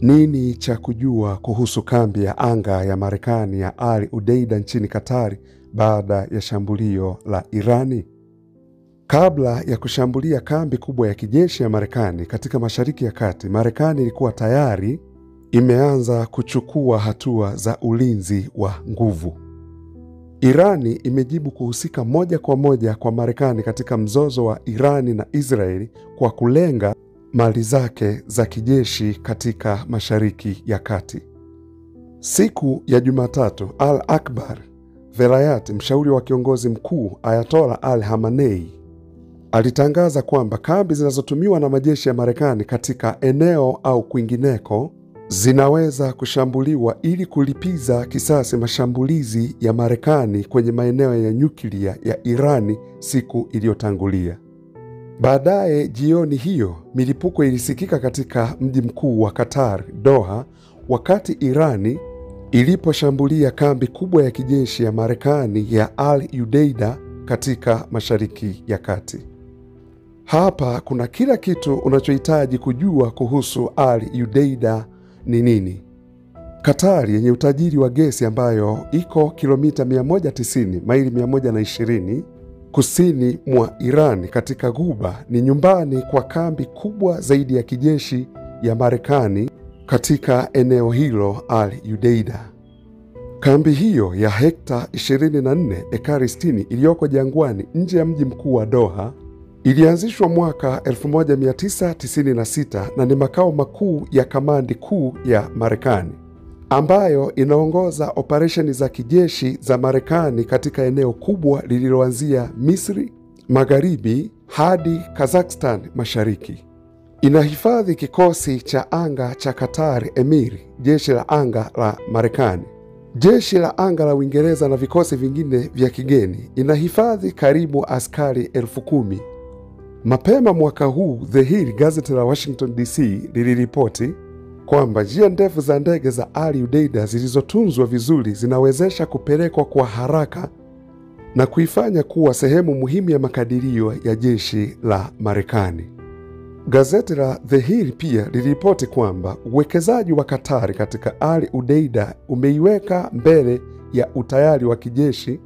Nini cha kujua kuhusu kambi ya anga ya Marekani ya Al Udeida nchini Katari baada ya shambulio la Irani? Kabla ya kushambulia kambi kubwa ya kijeshi ya Marekani katika Mashariki ya Kati, Marekani ilikuwa tayari imeanza kuchukua hatua za ulinzi wa nguvu. Irani imejibu kuhusika moja kwa moja kwa Marekani katika mzozo wa Irani na Israeli kwa kulenga mali zake za kijeshi katika Mashariki ya Kati. Siku ya Jumatatu, Al-Akbar Velayati, mshauri wa kiongozi mkuu Ayatollah Al-Khamenei, alitangaza kwamba kambi zinazotumiwa na majeshi ya Marekani katika eneo au kwingineko zinaweza kushambuliwa ili kulipiza kisasi mashambulizi ya Marekani kwenye maeneo ya nyuklia ya Irani siku iliyotangulia. Baadaye jioni hiyo, milipuko ilisikika katika mji mkuu wa Qatar, Doha, wakati Irani iliposhambulia kambi kubwa ya kijeshi ya Marekani ya Al Udeida katika Mashariki ya Kati. Hapa kuna kila kitu unachohitaji kujua kuhusu Al Udeida ni nini. Qatar yenye utajiri wa gesi ambayo iko kilomita 190, maili 120 kusini mwa Iran katika Ghuba, ni nyumbani kwa kambi kubwa zaidi ya kijeshi ya Marekani katika eneo hilo, Al Udeida. Kambi hiyo ya hekta 24, ekari 60, iliyoko jangwani nje ya mji mkuu wa Doha ilianzishwa mwaka 1996 na ni makao makuu ya kamandi kuu ya Marekani ambayo inaongoza operesheni za kijeshi za Marekani katika eneo kubwa lililoanzia Misri Magharibi hadi Kazakhstan Mashariki. Inahifadhi kikosi cha anga cha Qatar Emir, jeshi la anga la Marekani, jeshi la anga la Uingereza na vikosi vingine vya kigeni. Inahifadhi karibu askari 10,000. Mapema mwaka huu, The Hill, gazeti la Washington DC, liliripoti kwamba njia ndefu za ndege za Al Udeida zilizotunzwa vizuri zinawezesha kupelekwa kwa haraka na kuifanya kuwa sehemu muhimu ya makadirio ya jeshi la Marekani. Gazeti la The Hill pia liliripoti kwamba uwekezaji wa Katari katika Al Udeida umeiweka mbele ya utayari wa kijeshi,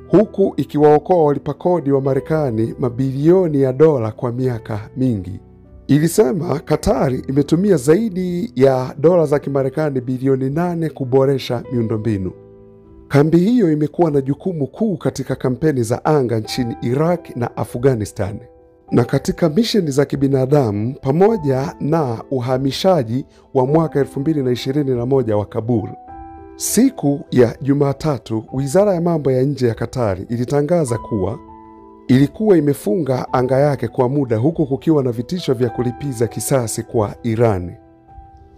huku ikiwaokoa walipa kodi wa Marekani mabilioni ya dola kwa miaka mingi. Ilisema Katari imetumia zaidi ya dola za Kimarekani bilioni 8 kuboresha miundombinu. Kambi hiyo imekuwa na jukumu kuu katika kampeni za anga nchini Iraq na Afghanistan na katika misheni za kibinadamu pamoja na uhamishaji wa mwaka 2021 wa Kabul. Siku ya Jumatatu, Wizara ya Mambo ya Nje ya Katari ilitangaza kuwa ilikuwa imefunga anga yake kwa muda, huku kukiwa na vitisho vya kulipiza kisasi kwa Irani.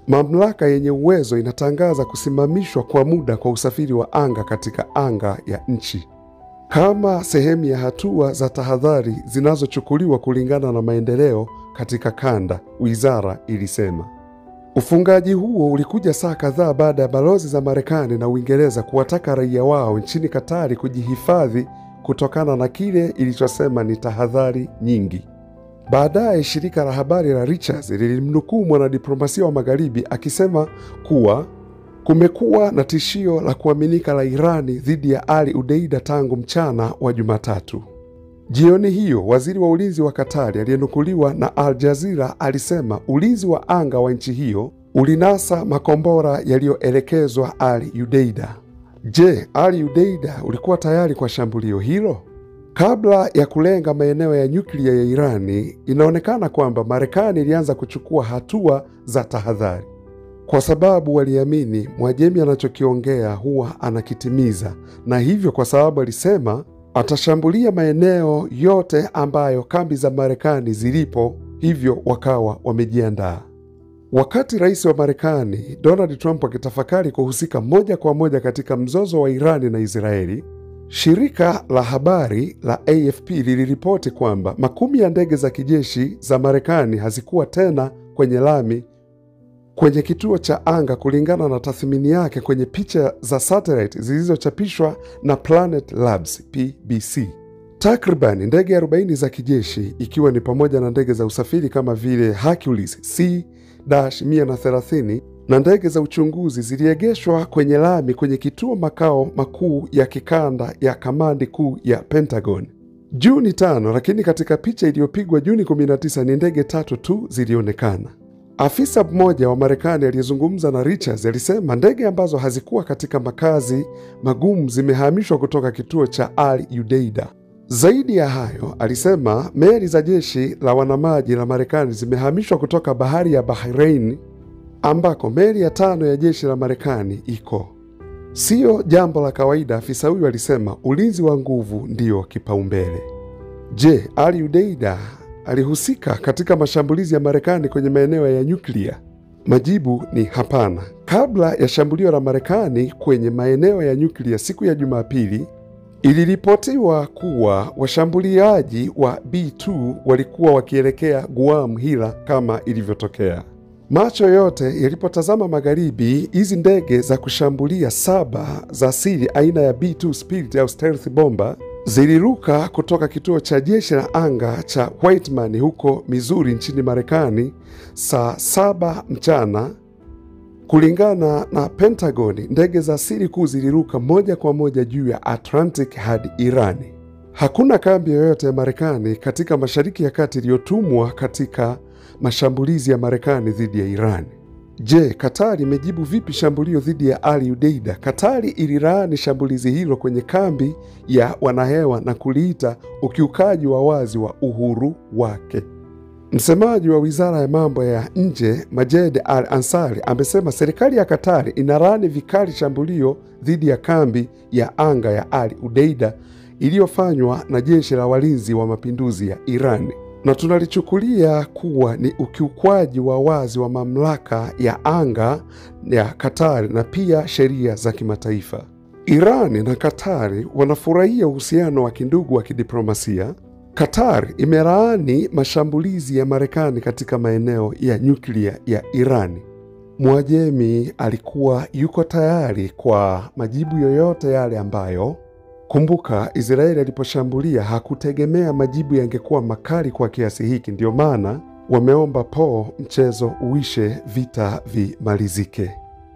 Mamlaka yenye uwezo inatangaza kusimamishwa kwa muda kwa usafiri wa anga katika anga ya nchi kama sehemu ya hatua za tahadhari zinazochukuliwa kulingana na maendeleo katika kanda, wizara ilisema. Ufungaji huo ulikuja saa kadhaa baada ya balozi za Marekani na Uingereza kuwataka raia wao nchini Katari kujihifadhi kutokana na kile ilichosema ni tahadhari nyingi. Baadaye shirika la habari la Reuters lilimnukuu mwanadiplomasia wa Magharibi akisema kuwa kumekuwa na tishio la kuaminika la Irani dhidi ya Al Udeida tangu mchana wa Jumatatu. Jioni hiyo, waziri wa ulinzi wa Katari aliyenukuliwa na Al Jazeera alisema ulinzi wa anga wa nchi hiyo ulinasa makombora yaliyoelekezwa Al Udeida. Je, Al Udeida ulikuwa tayari kwa shambulio hilo? Kabla ya kulenga maeneo ya nyuklia ya Irani, inaonekana kwamba Marekani ilianza kuchukua hatua za tahadhari, kwa sababu waliamini Mwajemi anachokiongea huwa anakitimiza, na hivyo kwa sababu alisema atashambulia maeneo yote ambayo kambi za Marekani zilipo, hivyo wakawa wamejiandaa. Wakati rais wa Marekani Donald Trump akitafakari kuhusika moja kwa moja katika mzozo wa Irani na Israeli, shirika la habari la AFP liliripoti kwamba makumi ya ndege za kijeshi za Marekani hazikuwa tena kwenye lami kwenye kituo cha anga, kulingana na tathmini yake kwenye picha za satellite zilizochapishwa na Planet Labs PBC. Takriban ndege 40 za kijeshi, ikiwa ni pamoja na ndege za usafiri kama vile Hercules C-130 na ndege za uchunguzi ziliegeshwa kwenye lami kwenye kituo makao makuu ya kikanda ya kamandi kuu ya Pentagon Juni 5, lakini katika picha iliyopigwa Juni 19 ni ndege 3 tu zilionekana. Afisa mmoja wa Marekani aliyezungumza na Richards alisema ndege ambazo hazikuwa katika makazi magumu zimehamishwa kutoka kituo cha Al Udeida. Zaidi ya hayo, alisema meli za jeshi la wanamaji la Marekani zimehamishwa kutoka bahari ya Bahrain ambako meli ya 5 ya jeshi la Marekani iko. Sio jambo la kawaida, afisa huyu alisema, ulinzi wa nguvu ndio kipaumbele. Je, Al Udeida alihusika katika mashambulizi ya Marekani kwenye maeneo ya nyuklia? Majibu ni hapana. Kabla ya shambulio la Marekani kwenye maeneo ya nyuklia siku ya Jumapili, iliripotiwa kuwa washambuliaji wa B2 walikuwa wakielekea Guam Hila kama ilivyotokea. Macho yote yalipotazama magharibi, hizi ndege za kushambulia 7 za siri aina ya B2 Spirit au stealth bomber ziliruka kutoka kituo cha jeshi la anga cha Whiteman huko Missouri nchini Marekani saa 7 mchana. Kulingana na Pentagon, ndege za siri kuu ziliruka moja kwa moja juu ya Atlantic hadi Irani. Hakuna kambi yoyote ya Marekani katika Mashariki ya Kati iliyotumwa katika mashambulizi ya Marekani dhidi ya Irani. Je, Katari imejibu vipi shambulio dhidi ya Al Udeida? Katari ililaani shambulizi hilo kwenye kambi ya wanahewa na kuliita ukiukaji wa wazi wa uhuru wake. Msemaji wa Wizara ya Mambo ya Nje, Majed Al-Ansari, amesema serikali ya Katari inalaani vikali shambulio dhidi ya kambi ya anga ya Al Udeida iliyofanywa na jeshi la walinzi wa mapinduzi ya Irani, na tunalichukulia kuwa ni ukiukwaji wa wazi wa mamlaka ya anga ya Katari na pia sheria za kimataifa. Irani na Katari wanafurahia uhusiano wa kindugu wa kidiplomasia. Katari imelaani mashambulizi ya Marekani katika maeneo ya nyuklia ya Irani. Mwajemi alikuwa yuko tayari kwa majibu yoyote yale ambayo, kumbuka, Israeli aliposhambulia hakutegemea majibu yangekuwa makali kwa kiasi hiki. Ndio maana wameomba mchezo uishe, vita vimalizike.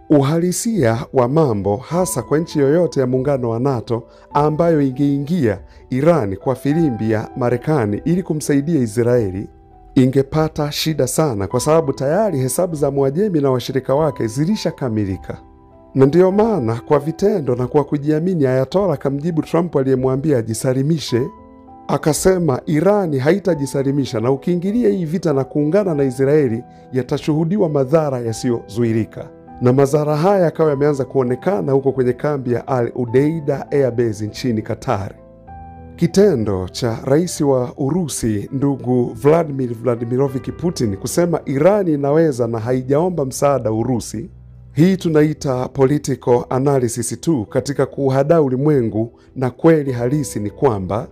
Uhalisia wa mambo, hasa kwa nchi yoyote ya muungano wa NATO ambayo ingeingia Irani kwa filimbi ya Marekani ili kumsaidia Israeli, ingepata shida sana, kwa sababu tayari hesabu za Mwajemi na washirika wake zilishakamilika. Na ndiyo maana kwa vitendo na kwa kujiamini, Ayatollah akamjibu Trump aliyemwambia ajisalimishe, akasema Irani haitajisalimisha, na ukiingilia hii vita na kuungana na Israeli yatashuhudiwa madhara yasiyozuilika. Na madhara haya yakawa yameanza kuonekana huko kwenye kambi ya Al Udeida Air Base nchini Katari. Kitendo cha rais wa Urusi ndugu Vladimir Vladimirovich Putin kusema Irani inaweza na haijaomba msaada Urusi, hii tunaita political analysis tu katika kuuhadaa ulimwengu, na kweli halisi ni kwamba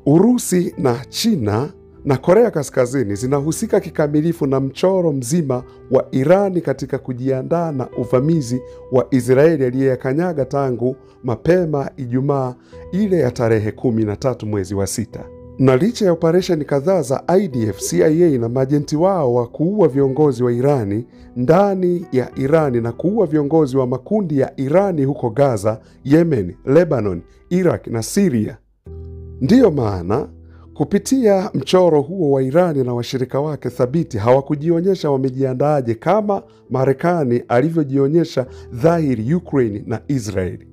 Urusi na China na Korea Kaskazini zinahusika kikamilifu na mchoro mzima wa Irani katika kujiandaa na uvamizi wa Israeli aliyeyakanyaga tangu mapema Ijumaa ile ya tarehe 13 mwezi wa 6. Na licha ya operesheni kadhaa za IDF, CIA na majenti wao wa kuua viongozi wa Irani ndani ya Irani na kuua viongozi wa makundi ya Irani huko Gaza, Yemen, Lebanon, Iraq na Syria. Ndiyo maana kupitia mchoro huo wa Irani na washirika wake thabiti hawakujionyesha wamejiandaaje kama Marekani alivyojionyesha dhahiri Ukraine na Israeli.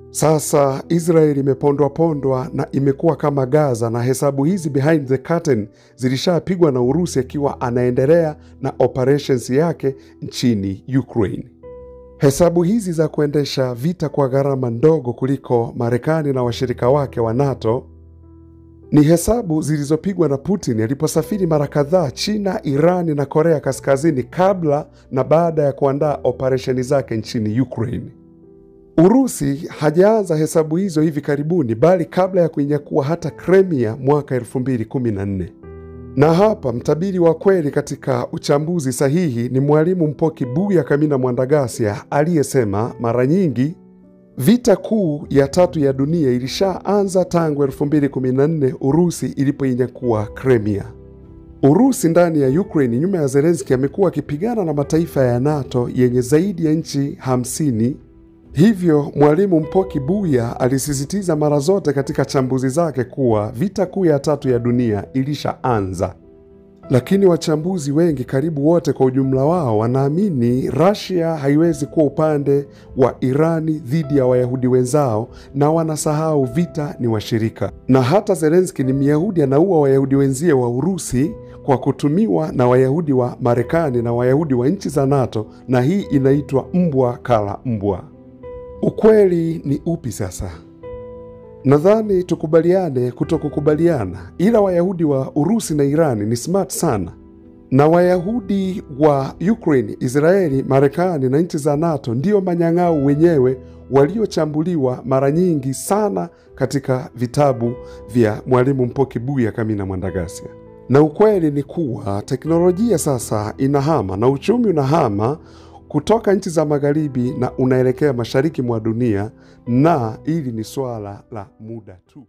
Sasa Israeli imepondwa na imekuwa kama Gaza, na hesabu hizi behind the curtain zilishapigwa na Urusi akiwa anaendelea na operations yake nchini Ukraine. Hesabu hizi za kuendesha vita kwa gharama ndogo kuliko Marekani na washirika wake wa NATO ni hesabu zilizopigwa na Putin aliposafiri mara kadhaa China, Irani na Korea Kaskazini kabla na baada ya kuandaa operesheni zake nchini Ukraine. Urusi hajaanza hesabu hizo hivi karibuni, bali kabla ya kuinyakua hata Crimea mwaka 2014. Na hapa mtabiri wa kweli katika uchambuzi sahihi ni Mwalimu Mpoki Buya Kamina Mwandagasia aliyesema mara nyingi vita kuu ya 3 ya dunia ilishaanza tangu 2014 Urusi ilipoinyakua Crimea. Urusi ndani ya Ukraine nyuma ya Zelensky amekuwa akipigana na mataifa ya NATO yenye zaidi ya nchi 50. Hivyo Mwalimu Mpoki Buya alisisitiza mara zote katika chambuzi zake kuwa vita kuu ya tatu ya dunia ilishaanza. Lakini wachambuzi wengi, karibu wote kwa ujumla wao, wanaamini Russia haiwezi kuwa upande wa Irani dhidi ya Wayahudi wenzao, na wanasahau vita ni washirika. Na hata Zelensky ni Myahudi, anaua Wayahudi wenzie wa Urusi kwa kutumiwa na Wayahudi wa Marekani na Wayahudi wa nchi za NATO, na hii inaitwa mbwa kala mbwa. Ukweli ni upi sasa? Nadhani tukubaliane kutokukubaliana, ila Wayahudi wa Urusi na Irani ni smart sana, na Wayahudi wa Ukraine, Israeli, Marekani na nchi za NATO ndio manyang'au wenyewe waliochambuliwa mara nyingi sana katika vitabu vya Mwalimu Mpoki Buya Kamina Mwandagasia. Na ukweli ni kuwa teknolojia sasa inahama na uchumi unahama kutoka nchi za magharibi na unaelekea mashariki mwa dunia, na hili ni swala la muda tu.